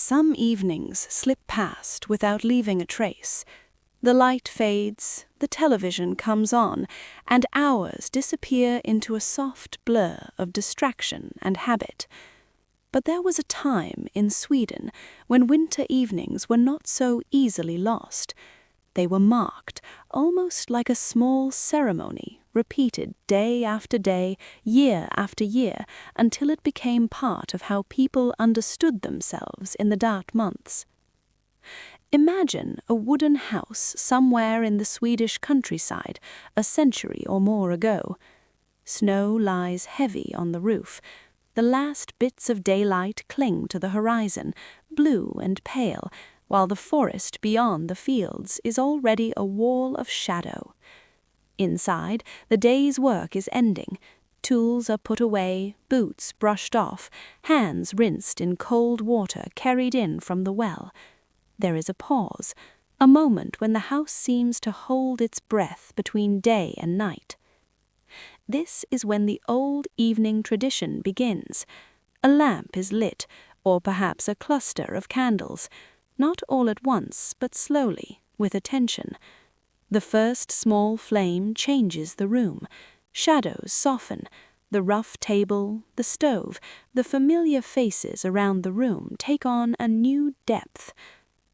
Some evenings slip past without leaving a trace. The light fades, the television comes on, and hours disappear into a soft blur of distraction and habit. But there was a time in Sweden when winter evenings were not so easily lost. They were marked, almost like a small ceremony, repeated day after day, year after year, until it became part of how people understood themselves in the dark months. Imagine a wooden house somewhere in the Swedish countryside a century or more ago. Snow lies heavy on the roof. The last bits of daylight cling to the horizon, blue and pale, while the forest beyond the fields is already a wall of shadow. Inside, the day's work is ending. Tools are put away, boots brushed off, hands rinsed in cold water carried in from the well. There is a pause, a moment when the house seems to hold its breath between day and night. This is when the old evening tradition begins. A lamp is lit, or perhaps a cluster of candles, not all at once, but slowly, with attention. The first small flame changes the room. Shadows soften. The rough table, the stove, the familiar faces around the room take on a new depth.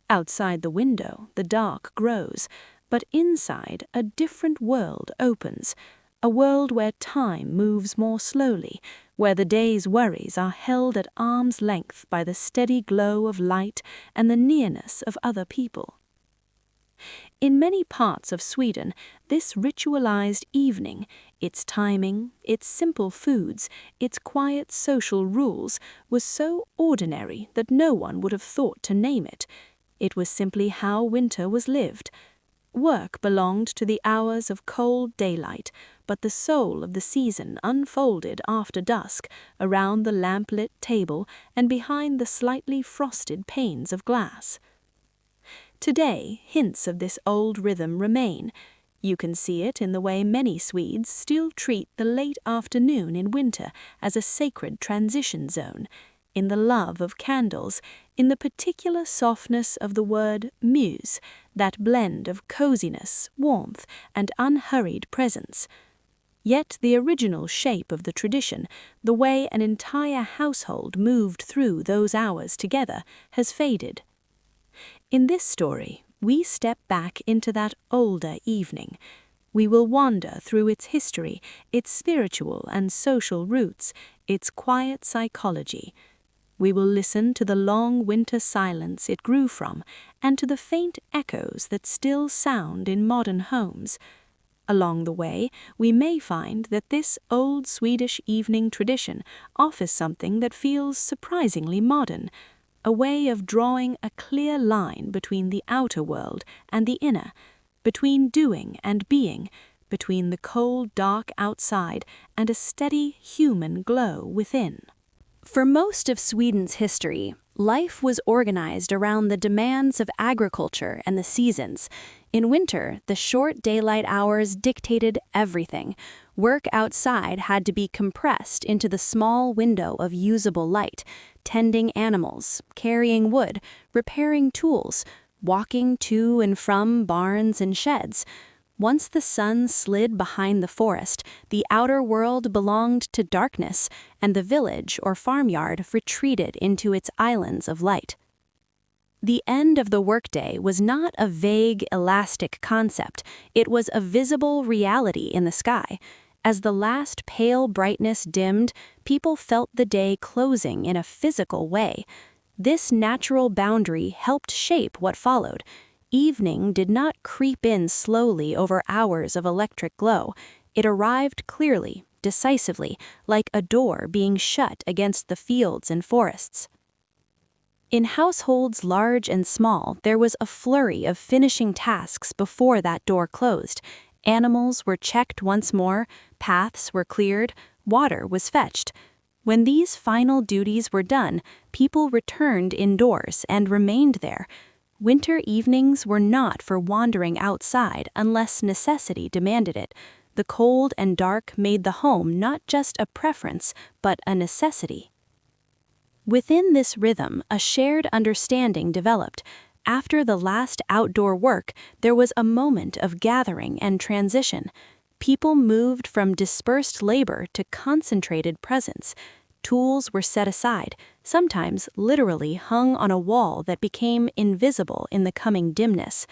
Outside the window, the dark grows, but inside a different world opens, a world where time moves more slowly, where the day's worries are held at arm's length by the steady glow of light and the nearness of other people. In many parts of Sweden, this ritualized evening, its timing, its simple foods, its quiet social rules, was so ordinary that no one would have thought to name it. It was simply how winter was lived. Work belonged to the hours of cold daylight, but the soul of the season unfolded after dusk, around the lamp-lit table and behind the slightly frosted panes of glass. Today, hints of this old rhythm remain. You can see it in the way many Swedes still treat the late afternoon in winter as a sacred transition zone, in the love of candles, in the particular softness of the word mys, that blend of coziness, warmth, and unhurried presence. Yet the original shape of the tradition, the way an entire household moved through those hours together, has faded. In this story, we step back into that older evening. We will wander through its history, its spiritual and social roots, its quiet psychology. We will listen to the long winter silence it grew from, and to the faint echoes that still sound in modern homes. Along the way, we may find that this old Swedish evening tradition offers something that feels surprisingly modern, a way of drawing a clear line between the outer world and the inner, between doing and being, between the cold dark outside and a steady human glow within. For most of Sweden's history, life was organized around the demands of agriculture and the seasons. In winter, the short daylight hours dictated everything. Work outside had to be compressed into the small window of usable light, tending animals, carrying wood, repairing tools, walking to and from barns and sheds. Once the sun slid behind the forest, the outer world belonged to darkness, and the village or farmyard retreated into its islands of light. The end of the workday was not a vague, elastic concept. It was a visible reality in the sky. As the last pale brightness dimmed, people felt the day closing in a physical way. This natural boundary helped shape what followed. Evening did not creep in slowly over hours of electric glow. It arrived clearly, decisively, like a door being shut against the fields and forests. In households large and small, there was a flurry of finishing tasks before that door closed. Animals were checked once more, paths were cleared, water was fetched. When these final duties were done, people returned indoors and remained there. Winter evenings were not for wandering outside unless necessity demanded it. The cold and dark made the home not just a preference, but a necessity. Within this rhythm, a shared understanding developed. After the last outdoor work, there was a moment of gathering and transition. People moved from dispersed labor to concentrated presence. Tools were set aside, sometimes literally hung on a wall that became invisible in the coming dimness.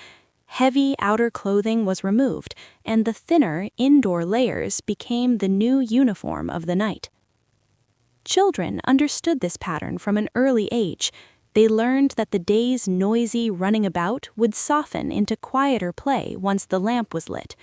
Heavy outer clothing was removed, and the thinner indoor layers became the new uniform of the night. Children understood this pattern from an early age. They learned that the day's noisy running about would soften into quieter play once the lamp was lit.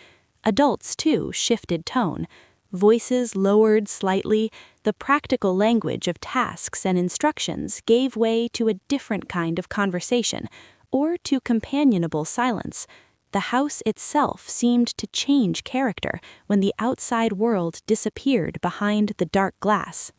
Adults, too, shifted tone. Voices lowered slightly, the practical language of tasks and instructions gave way to a different kind of conversation, or to companionable silence. The house itself seemed to change character when the outside world disappeared behind the dark glass.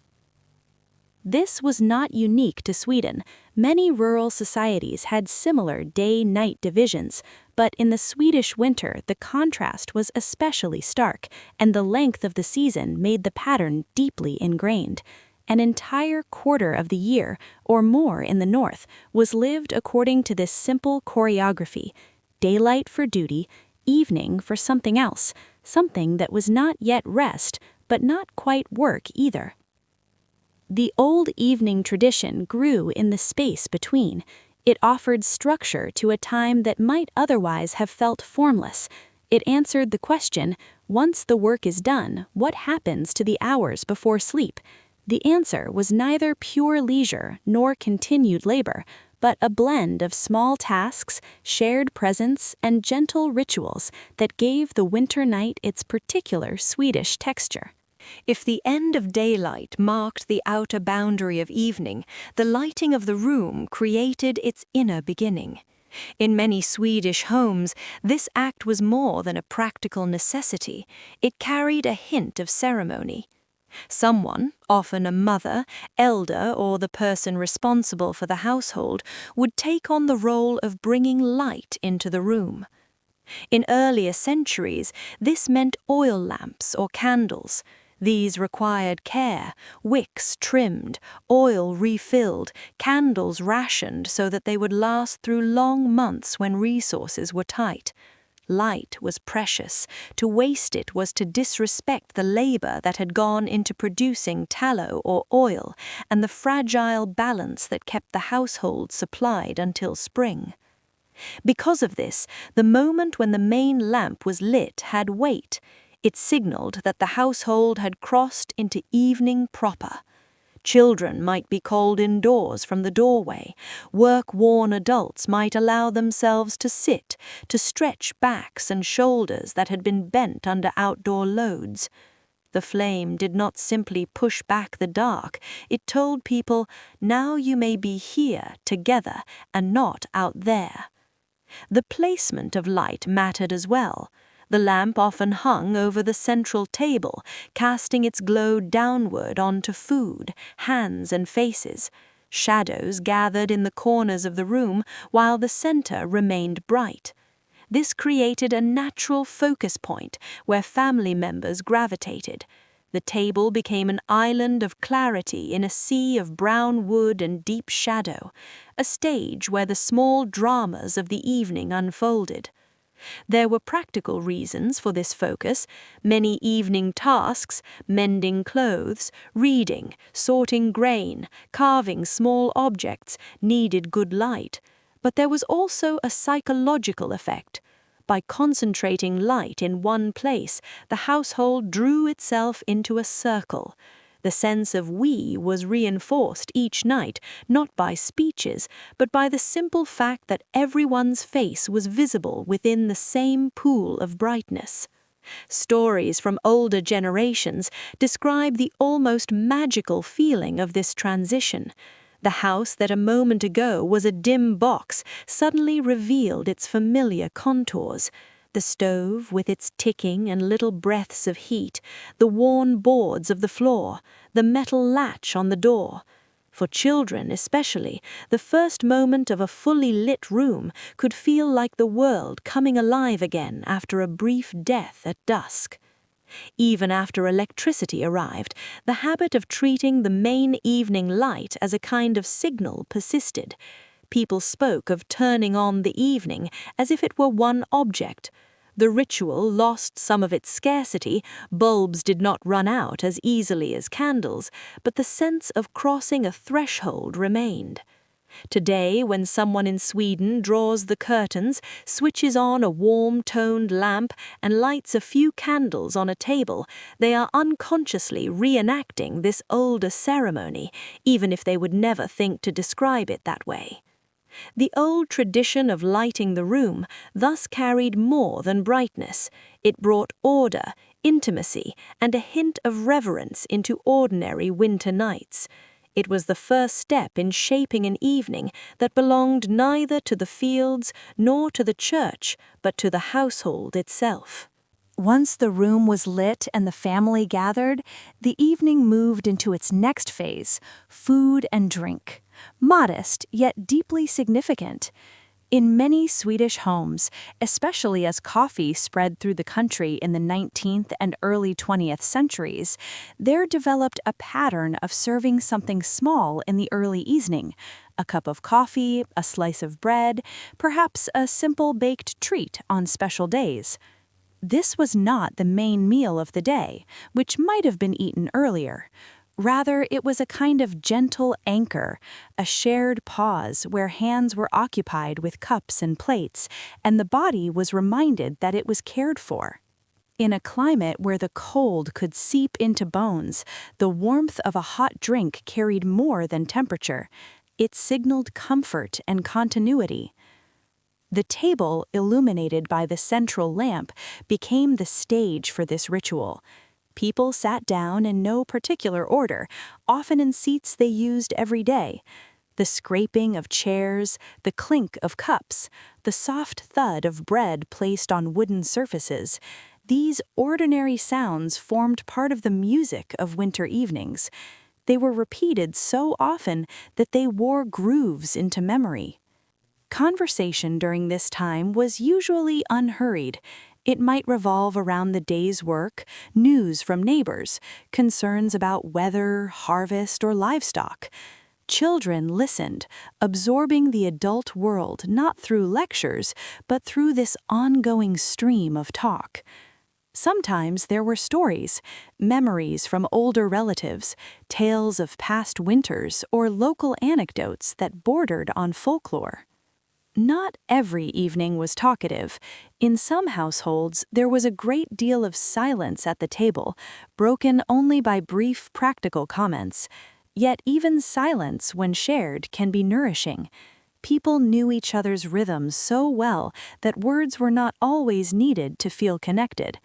This was not unique to Sweden. Many rural societies had similar day-night divisions, but in the Swedish winter the contrast was especially stark, and the length of the season made the pattern deeply ingrained. An entire quarter of the year, or more in the north, was lived according to this simple choreography: daylight for duty, evening for something else, something that was not yet rest, but not quite work either. The old evening tradition grew in the space between. It offered structure to a time that might otherwise have felt formless. It answered the question, once the work is done, what happens to the hours before sleep? The answer was neither pure leisure nor continued labor, but a blend of small tasks, shared presence, and gentle rituals that gave the winter night its particular Swedish texture. If the end of daylight marked the outer boundary of evening, the lighting of the room created its inner beginning. In many Swedish homes, this act was more than a practical necessity. It carried a hint of ceremony. Someone, often a mother, elder, or the person responsible for the household, would take on the role of bringing light into the room. In earlier centuries, this meant oil lamps or candles. These required care, wicks trimmed, oil refilled, candles rationed so that they would last through long months when resources were tight. Light was precious. To waste it was to disrespect the labor that had gone into producing tallow or oil and the fragile balance that kept the household supplied until spring. Because of this, the moment when the main lamp was lit had weight. It signaled that the household had crossed into evening proper. Children might be called indoors from the doorway. Work-worn adults might allow themselves to sit, to stretch backs and shoulders that had been bent under outdoor loads. The flame did not simply push back the dark. It told people, now you may be here together and not out there. The placement of light mattered as well. The lamp often hung over the central table, casting its glow downward onto food, hands, and faces. Shadows gathered in the corners of the room while the center remained bright. This created a natural focus point where family members gravitated. The table became an island of clarity in a sea of brown wood and deep shadow, a stage where the small dramas of the evening unfolded. There were practical reasons for this focus. Many evening tasks, mending clothes, reading, sorting grain, carving small objects, needed good light. But there was also a psychological effect. By concentrating light in one place, the household drew itself into a circle. The sense of we was reinforced each night, not by speeches, but by the simple fact that everyone's face was visible within the same pool of brightness. Stories from older generations describe the almost magical feeling of this transition. The house that a moment ago was a dim box suddenly revealed its familiar contours. The stove, with its ticking and little breaths of heat, the worn boards of the floor, the metal latch on the door. For children especially, the first moment of a fully lit room could feel like the world coming alive again after a brief death at dusk. Even after electricity arrived, the habit of treating the main evening light as a kind of signal persisted. People spoke of turning on the evening as if it were one object. The ritual lost some of its scarcity, bulbs did not run out as easily as candles, but the sense of crossing a threshold remained. Today, when someone in Sweden draws the curtains, switches on a warm-toned lamp, and lights a few candles on a table, they are unconsciously reenacting this older ceremony, even if they would never think to describe it that way. The old tradition of lighting the room thus carried more than brightness. It brought order, intimacy, and a hint of reverence into ordinary winter nights. It was the first step in shaping an evening that belonged neither to the fields nor to the church, but to the household itself. Once the room was lit and the family gathered, the evening moved into its next phase, food and drink. Modest, yet deeply significant. In many Swedish homes, especially as coffee spread through the country in the 19th and early 20th centuries, there developed a pattern of serving something small in the early evening, a cup of coffee, a slice of bread, perhaps a simple baked treat on special days. This was not the main meal of the day, which might have been eaten earlier. Rather, it was a kind of gentle anchor, a shared pause where hands were occupied with cups and plates, and the body was reminded that it was cared for. In a climate where the cold could seep into bones, the warmth of a hot drink carried more than temperature. It signaled comfort and continuity. The table, illuminated by the central lamp, became the stage for this ritual. People sat down in no particular order, often in seats they used every day. The scraping of chairs, the clink of cups, the soft thud of bread placed on wooden surfaces, these ordinary sounds formed part of the music of winter evenings. They were repeated so often that they wore grooves into memory. Conversation during this time was usually unhurried. It might revolve around the day's work, news from neighbors, concerns about weather, harvest, or livestock. Children listened, absorbing the adult world not through lectures, but through this ongoing stream of talk. Sometimes there were stories, memories from older relatives, tales of past winters, or local anecdotes that bordered on folklore. Not every evening was talkative. In some households, there was a great deal of silence at the table, broken only by brief practical comments. Yet even silence, when shared, can be nourishing. People knew each other's rhythms so well that words were not always needed to feel connected.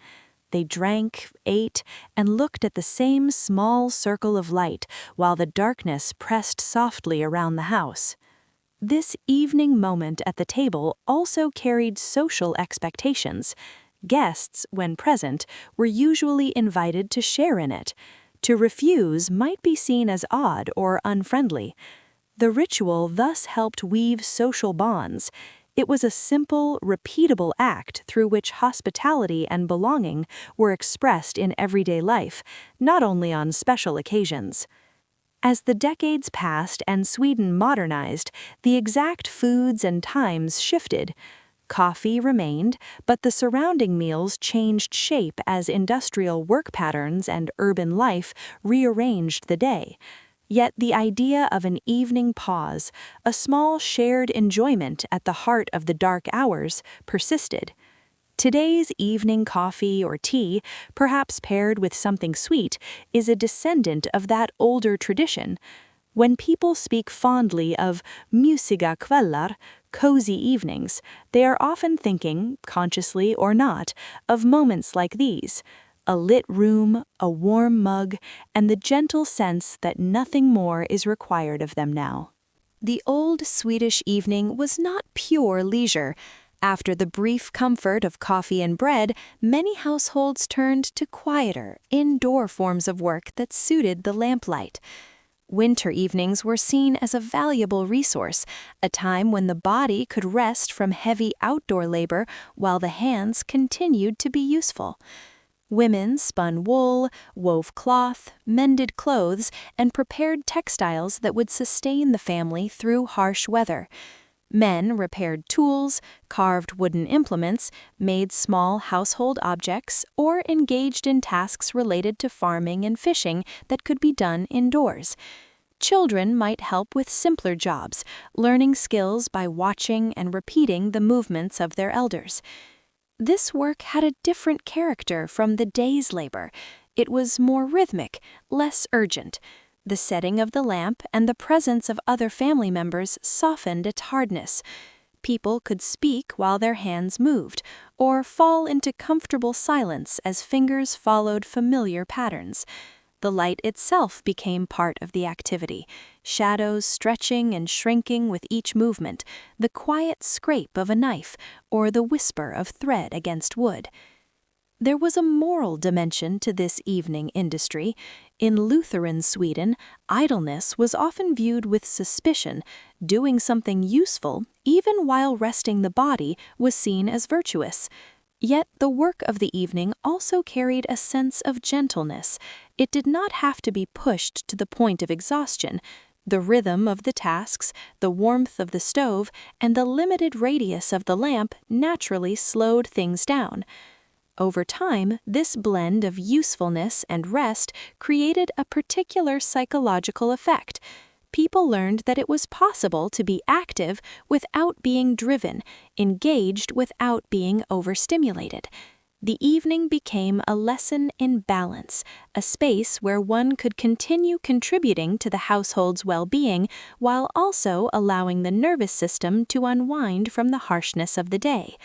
They drank, ate, and looked at the same small circle of light while the darkness pressed softly around the house. This evening moment at the table also carried social expectations. Guests, when present, were usually invited to share in it. To refuse might be seen as odd or unfriendly. The ritual thus helped weave social bonds. It was a simple, repeatable act through which hospitality and belonging were expressed in everyday life, not only on special occasions. As the decades passed and Sweden modernized, the exact foods and times shifted. Coffee remained, but the surrounding meals changed shape as industrial work patterns and urban life rearranged the day. Yet the idea of an evening pause, a small shared enjoyment at the heart of the dark hours, persisted. Today's evening coffee or tea, perhaps paired with something sweet, is a descendant of that older tradition. When people speak fondly of mysiga kvällar, cozy evenings, they are often thinking, consciously or not, of moments like these: a lit room, a warm mug, and the gentle sense that nothing more is required of them now. The old Swedish evening was not pure leisure. After the brief comfort of coffee and bread, many households turned to quieter, indoor forms of work that suited the lamplight. Winter evenings were seen as a valuable resource, a time when the body could rest from heavy outdoor labor while the hands continued to be useful. Women spun wool, wove cloth, mended clothes, and prepared textiles that would sustain the family through harsh weather. Men repaired tools, carved wooden implements, made small household objects, or engaged in tasks related to farming and fishing that could be done indoors. Children might help with simpler jobs, learning skills by watching and repeating the movements of their elders. This work had a different character from the day's labor. It was more rhythmic, less urgent. The setting of the lamp and the presence of other family members softened its hardness. People could speak while their hands moved, or fall into comfortable silence as fingers followed familiar patterns. The light itself became part of the activity, shadows stretching and shrinking with each movement, the quiet scrape of a knife, or the whisper of thread against wood. There was a moral dimension to this evening industry. In Lutheran Sweden, idleness was often viewed with suspicion. Doing something useful, even while resting the body, was seen as virtuous. Yet the work of the evening also carried a sense of gentleness. It did not have to be pushed to the point of exhaustion. The rhythm of the tasks, the warmth of the stove, and the limited radius of the lamp naturally slowed things down. Over time, this blend of usefulness and rest created a particular psychological effect. People learned that it was possible to be active without being driven, engaged without being overstimulated. The evening became a lesson in balance, a space where one could continue contributing to the household's well-being while also allowing the nervous system to unwind from the harshness of the day.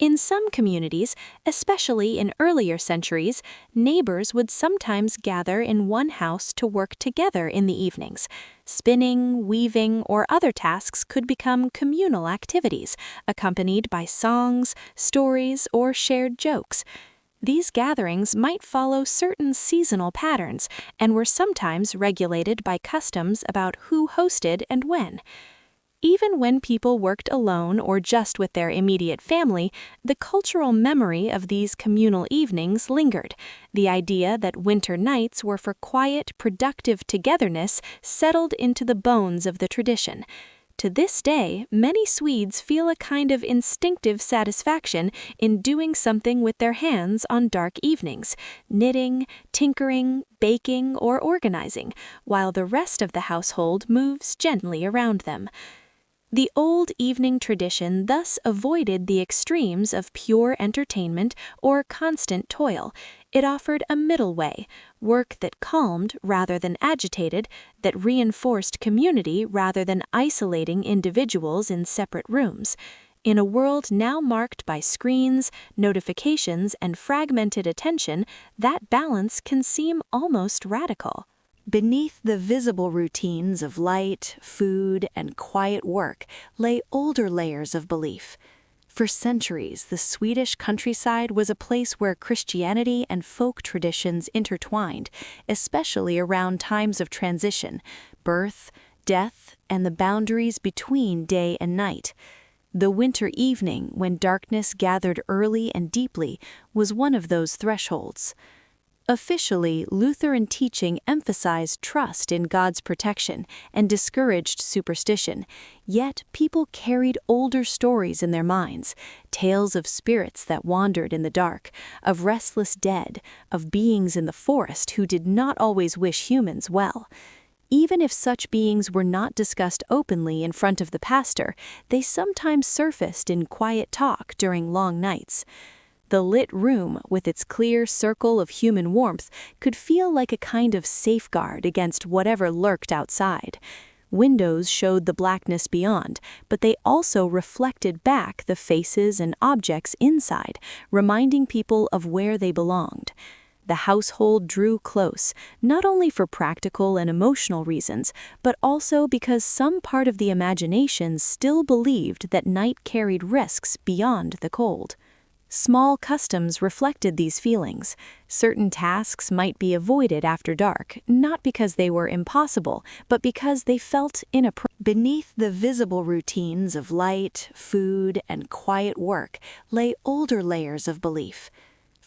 In some communities, especially in earlier centuries, neighbors would sometimes gather in one house to work together in the evenings. Spinning, weaving, or other tasks could become communal activities, accompanied by songs, stories, or shared jokes. These gatherings might follow certain seasonal patterns and were sometimes regulated by customs about who hosted and when. Even when people worked alone or just with their immediate family, the cultural memory of these communal evenings lingered. The idea that winter nights were for quiet, productive togetherness settled into the bones of the tradition. To this day, many Swedes feel a kind of instinctive satisfaction in doing something with their hands on dark evenings, knitting, tinkering, baking, or organizing, while the rest of the household moves gently around them. The old evening tradition thus avoided the extremes of pure entertainment or constant toil. It offered a middle way, work that calmed rather than agitated, that reinforced community rather than isolating individuals in separate rooms. In a world now marked by screens, notifications, and fragmented attention, that balance can seem almost radical. Beneath the visible routines of light, food, and quiet work lay older layers of belief. For centuries, the Swedish countryside was a place where Christianity and folk traditions intertwined, especially around times of transition, birth, death, and the boundaries between day and night. The winter evening, when darkness gathered early and deeply, was one of those thresholds. Officially, Lutheran teaching emphasized trust in God's protection and discouraged superstition, yet people carried older stories in their minds, tales of spirits that wandered in the dark, of restless dead, of beings in the forest who did not always wish humans well. Even if such beings were not discussed openly in front of the pastor, they sometimes surfaced in quiet talk during long nights. The lit room, with its clear circle of human warmth, could feel like a kind of safeguard against whatever lurked outside. Windows showed the blackness beyond, but they also reflected back the faces and objects inside, reminding people of where they belonged. The household drew close, not only for practical and emotional reasons, but also because some part of the imagination still believed that night carried risks beyond the cold. Small customs reflected these feelings. Certain tasks might be avoided after dark, not because they were impossible, but because they felt inappropriate. Beneath the visible routines of light, food, and quiet work lay older layers of belief.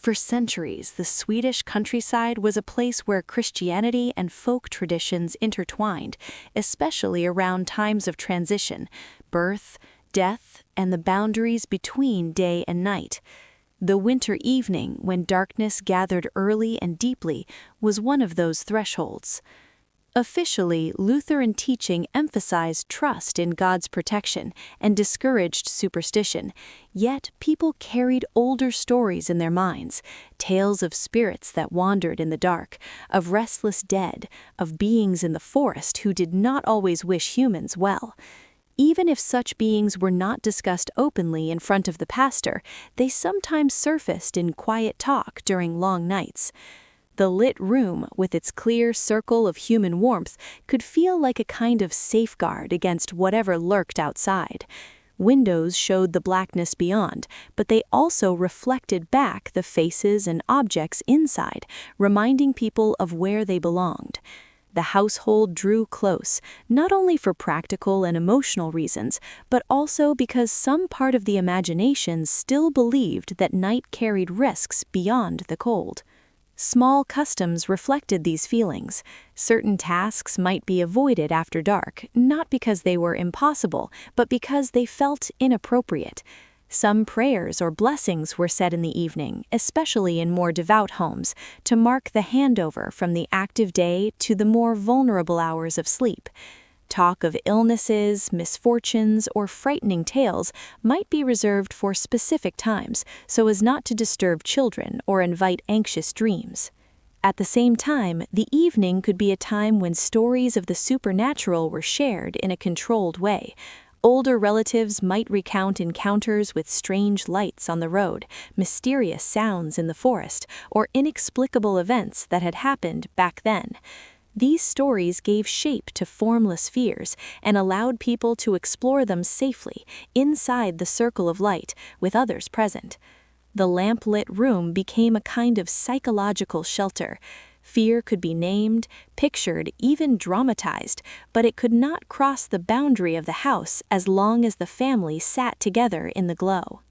For centuries, the Swedish countryside was a place where Christianity and folk traditions intertwined, especially around times of transition, birth, death, and the boundaries between day and night. The winter evening, when darkness gathered early and deeply, was one of those thresholds. Officially, Lutheran teaching emphasized trust in God's protection and discouraged superstition, yet people carried older stories in their minds, tales of spirits that wandered in the dark, of restless dead, of beings in the forest who did not always wish humans well. Even if such beings were not discussed openly in front of the pastor, they sometimes surfaced in quiet talk during long nights. The lit room, with its clear circle of human warmth, could feel like a kind of safeguard against whatever lurked outside. Windows showed the blackness beyond, but they also reflected back the faces and objects inside, reminding people of where they belonged. The household drew close, not only for practical and emotional reasons, but also because some part of the imagination still believed that night carried risks beyond the cold. Small customs reflected these feelings. Certain tasks might be avoided after dark, not because they were impossible, but because they felt inappropriate. Some prayers or blessings were said in the evening, especially in more devout homes, to mark the handover from the active day to the more vulnerable hours of sleep. Talk of illnesses, misfortunes, or frightening tales might be reserved for specific times so as not to disturb children or invite anxious dreams. At the same time, the evening could be a time when stories of the supernatural were shared in a controlled way. Older relatives might recount encounters with strange lights on the road, mysterious sounds in the forest, or inexplicable events that had happened back then. These stories gave shape to formless fears and allowed people to explore them safely, inside the circle of light, with others present. The lamp-lit room became a kind of psychological shelter. Fear could be named, pictured, even dramatized, but it could not cross the boundary of the house as long as the family sat together in the glow.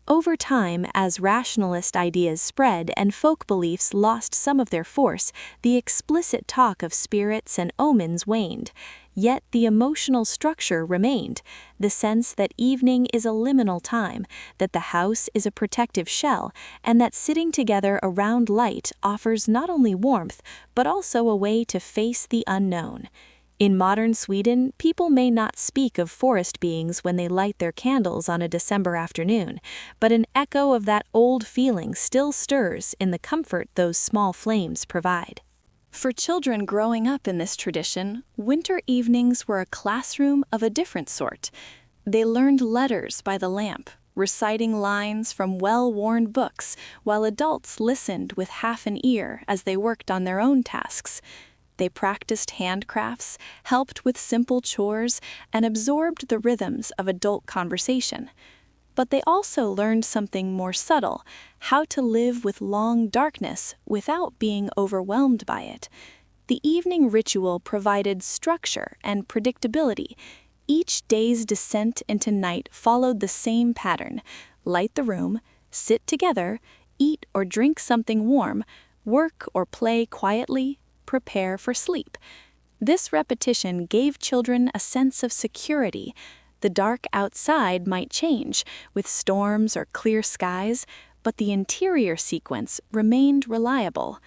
Over time, as rationalist ideas spread and folk beliefs lost some of their force, the explicit talk of spirits and omens waned. Yet the emotional structure remained, the sense that evening is a liminal time, that the house is a protective shell, and that sitting together around light offers not only warmth, but also a way to face the unknown. In modern Sweden, people may not speak of forest beings when they light their candles on a December afternoon, but an echo of that old feeling still stirs in the comfort those small flames provide. For children growing up in this tradition, winter evenings were a classroom of a different sort. They learned letters by the lamp, reciting lines from well-worn books, while adults listened with half an ear as they worked on their own tasks. They practiced handcrafts, helped with simple chores, and absorbed the rhythms of adult conversation. But they also learned something more subtle, how to live with long darkness without being overwhelmed by it. The evening ritual provided structure and predictability. Each day's descent into night followed the same pattern: light the room, sit together, eat or drink something warm, work or play quietly, prepare for sleep. This repetition gave children a sense of security. The dark outside might change, with storms or clear skies, but the interior sequence remained reliable.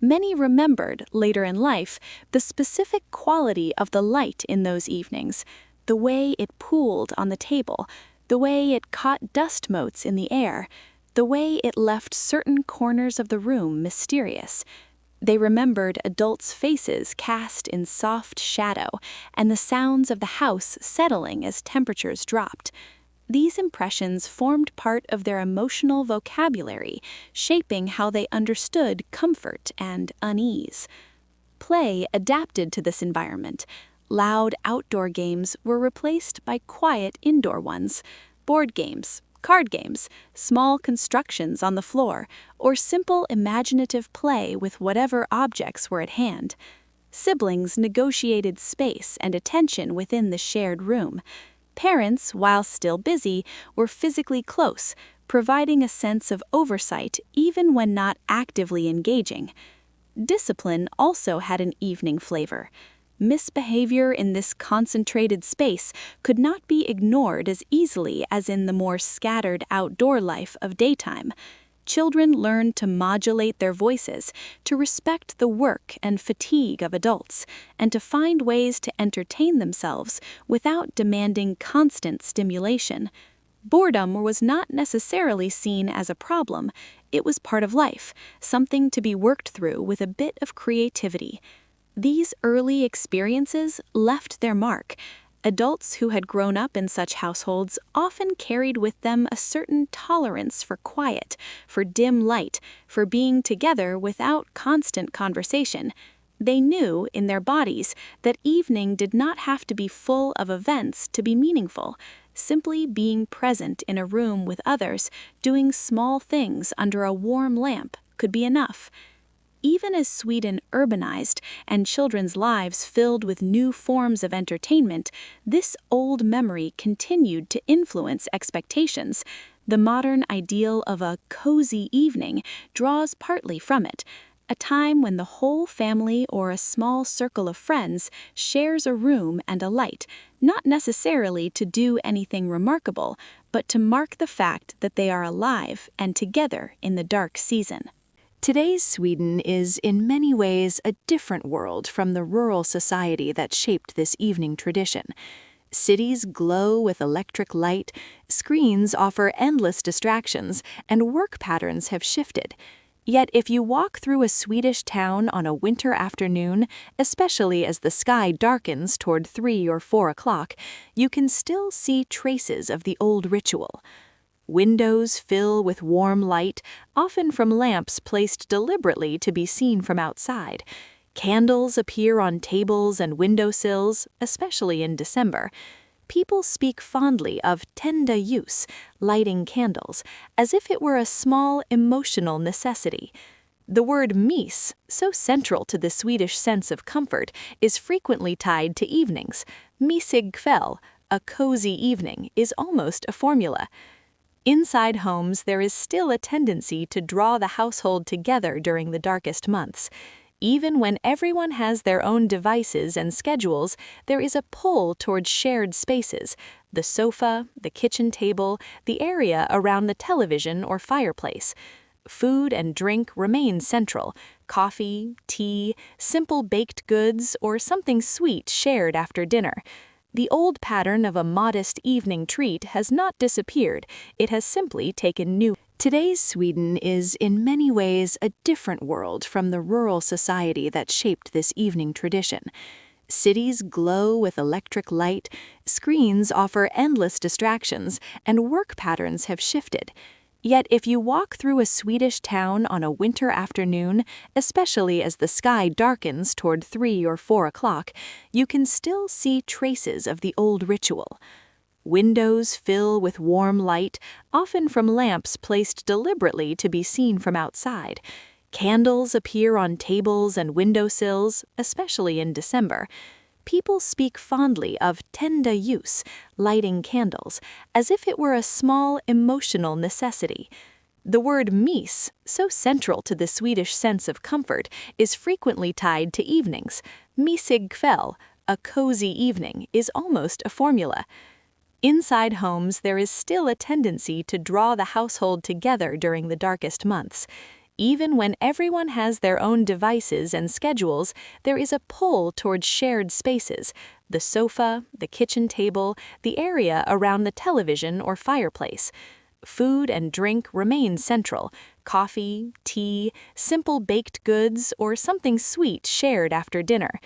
Many remembered, later in life, the specific quality of the light in those evenings, the way it pooled on the table, the way it caught dust motes in the air, the way it left certain corners of the room mysterious. They remembered adults' faces cast in soft shadow and the sounds of the house settling as temperatures dropped. These impressions formed part of their emotional vocabulary, shaping how they understood comfort and unease. Play adapted to this environment. Loud outdoor games were replaced by quiet indoor ones. Board games, card games, small constructions on the floor, or simple imaginative play with whatever objects were at hand. Siblings negotiated space and attention within the shared room. Parents, while still busy, were physically close, providing a sense of oversight even when not actively engaging. Discipline also had an evening flavor. Misbehavior in this concentrated space could not be ignored as easily as in the more scattered outdoor life of daytime. Children learned to modulate their voices, to respect the work and fatigue of adults, and to find ways to entertain themselves without demanding constant stimulation. Boredom was not necessarily seen as a problem. It was part of life, something to be worked through with a bit of creativity. These early experiences left their mark. Adults who had grown up in such households often carried with them a certain tolerance for quiet, for dim light, for being together without constant conversation. They knew in their bodies that evening did not have to be full of events to be meaningful. Simply being present in a room with others, doing small things under a warm lamp, could be enough. Even as Sweden urbanized and children's lives filled with new forms of entertainment, this old memory continued to influence expectations. The modern ideal of a cozy evening draws partly from it, a time when the whole family or a small circle of friends shares a room and a light, not necessarily to do anything remarkable, but to mark the fact that they are alive and together in the dark season. Today's Sweden is in many ways a different world from the rural society that shaped this evening tradition. Cities glow with electric light, screens offer endless distractions, and work patterns have shifted. Yet if you walk through a Swedish town on a winter afternoon, especially as the sky darkens toward 3 or 4 o'clock, you can still see traces of the old ritual. Windows fill with warm light, often from lamps placed deliberately to be seen from outside. Candles appear on tables and windowsills, especially in December. People speak fondly of tända ljus, lighting candles, as if it were a small emotional necessity. The word mys, so central to the Swedish sense of comfort, is frequently tied to evenings. Mysig kväll, a cozy evening, is almost a formula. Inside homes, there is still a tendency to draw the household together during the darkest months. Even when everyone has their own devices and schedules, there is a pull towards shared spaces: the sofa, the kitchen table, the area around the television or fireplace. Food and drink remain central: coffee, tea, simple baked goods, or something sweet shared after dinner. The old pattern of a modest evening treat has not disappeared, it has simply taken new. Today's Sweden is in many ways a different world from the rural society that shaped this evening tradition. Cities glow with electric light, screens offer endless distractions, and work patterns have shifted. Yet if you walk through a Swedish town on a winter afternoon, especially as the sky darkens toward 3 or 4 o'clock, you can still see traces of the old ritual. Windows fill with warm light, often from lamps placed deliberately to be seen from outside. Candles appear on tables and windowsills, especially in December. People speak fondly of tända ljus, lighting candles, as if it were a small emotional necessity. The word mys, so central to the Swedish sense of comfort, is frequently tied to evenings. Mysig kväll, a cozy evening, is almost a formula. Inside homes, there is still a tendency to draw the household together during the darkest months. Even when everyone has their own devices and schedules, there is a pull towards shared spaces: the sofa, the kitchen table, the area around the television or fireplace. Food and drink remain central: coffee, tea, simple baked goods, or something sweet shared after dinner.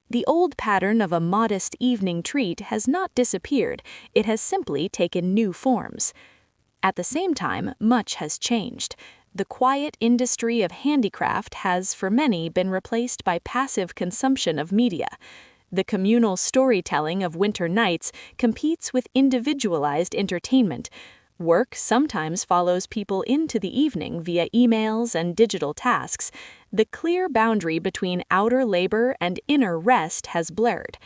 The old pattern of a modest evening treat has not disappeared, it has simply taken new forms. At the same time, much has changed. The quiet industry of handicraft has, for many, been replaced by passive consumption of media. The communal storytelling of winter nights competes with individualized entertainment. Work sometimes follows people into the evening via emails and digital tasks. The clear boundary between outer labor and inner rest has blurred.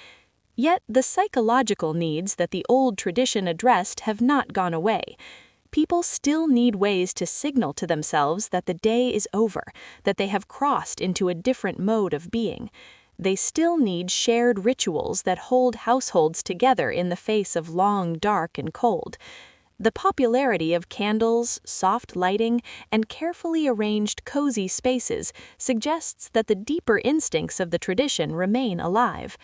Yet the psychological needs that the old tradition addressed have not gone away. people still need ways to signal to themselves that the day is over, that they have crossed into a different mode of being. They still need shared rituals that hold households together in the face of long, dark, and cold. The popularity of candles, soft lighting, and carefully arranged cozy spaces suggests that the deeper instincts of the tradition remain alive.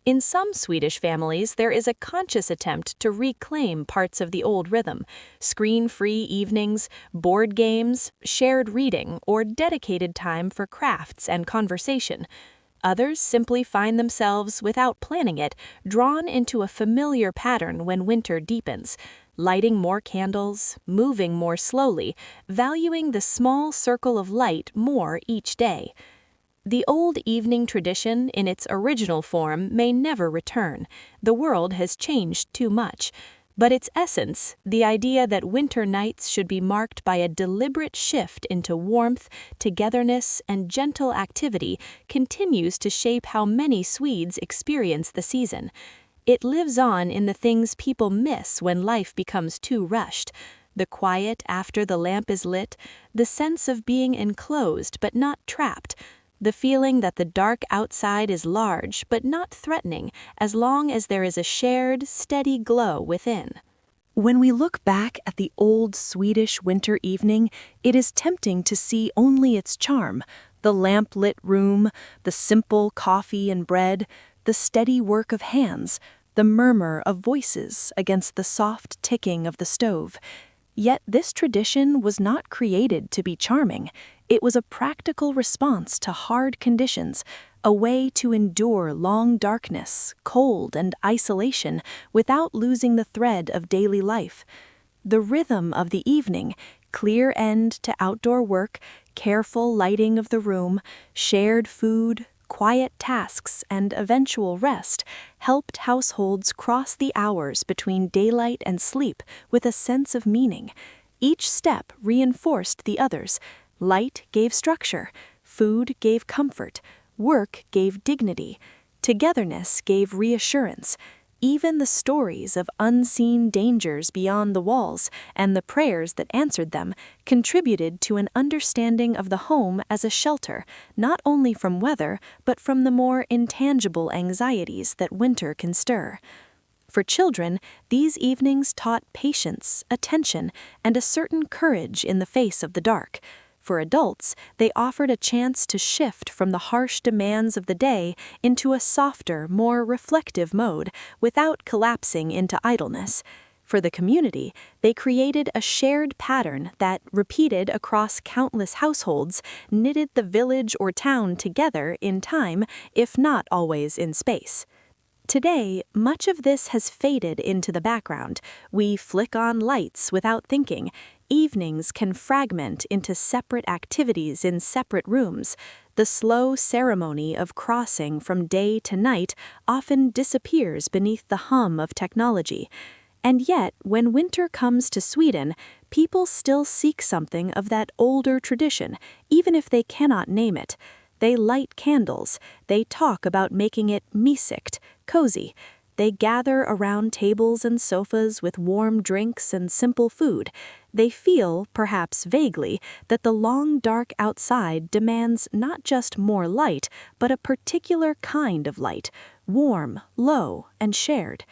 In some Swedish families, there is a conscious attempt to reclaim parts of the old rhythm: screen-free evenings, board games, shared reading, or dedicated time for crafts and conversation. Others simply find themselves, without planning it, drawn into a familiar pattern when winter deepens, lighting more candles, moving more slowly, valuing the small circle of light more each day. The old evening tradition, in its original form, may never return. The world has changed too much. But its essence, the idea that winter nights should be marked by a deliberate shift into warmth, togetherness, and gentle activity, continues to shape how many Swedes experience the season. It lives on in the things people miss when life becomes too rushed: the quiet after the lamp is lit, the sense of being enclosed but not trapped, the feeling that the dark outside is large but not threatening as long as there is a shared, steady glow within. When we look back at the old Swedish winter evening, it is tempting to see only its charm: the lamp-lit room, the simple coffee and bread, the steady work of hands, the murmur of voices against the soft ticking of the stove. Yet this tradition was not created to be charming. It was a practical response to hard conditions, a way to endure long darkness, cold, and isolation without losing the thread of daily life. The rhythm of the evening, clear end to outdoor work, careful lighting of the room, shared food, quiet tasks, and eventual rest, helped households cross the hours between daylight and sleep with a sense of meaning. Each step reinforced the others. Light gave structure, food gave comfort, work gave dignity, togetherness gave reassurance. Even the stories of unseen dangers beyond the walls and the prayers that answered them contributed to an understanding of the home as a shelter, not only from weather, but from the more intangible anxieties that winter can stir. For children, these evenings taught patience, attention, and a certain courage in the face of the dark. For adults, they offered a chance to shift from the harsh demands of the day into a softer, more reflective mode without collapsing into idleness. For the community, they created a shared pattern that, repeated across countless households, knitted the village or town together in time, if not always in space. Today, much of this has faded into the background. We flick on lights without thinking. Evenings can fragment into separate activities in separate rooms. The slow ceremony of crossing from day to night often disappears beneath the hum of technology. And yet, when winter comes to Sweden, people still seek something of that older tradition, even if they cannot name it. They light candles. They talk about making it mysigt, cozy. They gather around tables and sofas with warm drinks and simple food. They feel, perhaps vaguely, that the long dark outside demands not just more light, but a particular kind of light, warm, low, and shared.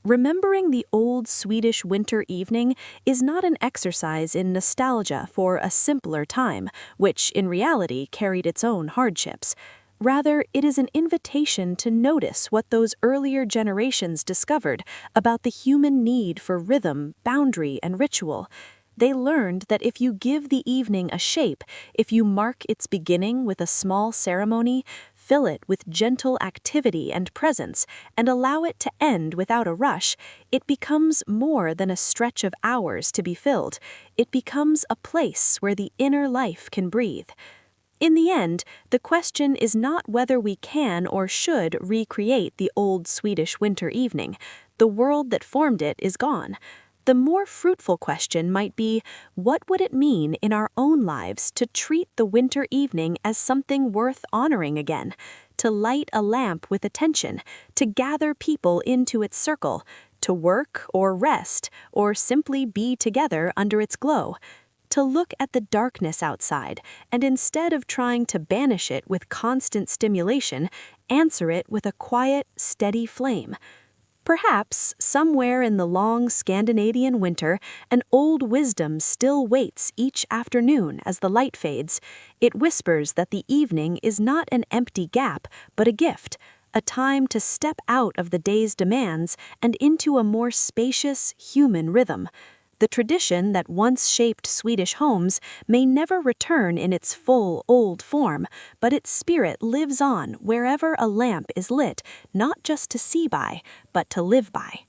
Remembering the old Swedish winter evening is not an exercise in nostalgia for a simpler time, which in reality carried its own hardships. Rather, it is an invitation to notice what those earlier generations discovered about the human need for rhythm, boundary, and ritual. They learned that if you give the evening a shape, if you mark its beginning with a small ceremony, fill it with gentle activity and presence, and allow it to end without a rush, it becomes more than a stretch of hours to be filled. It becomes a place where the inner life can breathe. In the end, the question is not whether we can or should recreate the old Swedish winter evening. The world that formed it is gone. The more fruitful question might be, what would it mean in our own lives to treat the winter evening as something worth honoring again? To light a lamp with attention, to gather people into its circle, to work or rest, or simply be together under its glow. To look at the darkness outside, and instead of trying to banish it with constant stimulation, answer it with a quiet, steady flame. Perhaps, somewhere in the long Scandinavian winter, an old wisdom still waits each afternoon as the light fades. It whispers that the evening is not an empty gap, but a gift, a time to step out of the day's demands and into a more spacious, human rhythm. The tradition that once shaped Swedish homes may never return in its full, old form, but its spirit lives on wherever a lamp is lit, not just to see by, but to live by.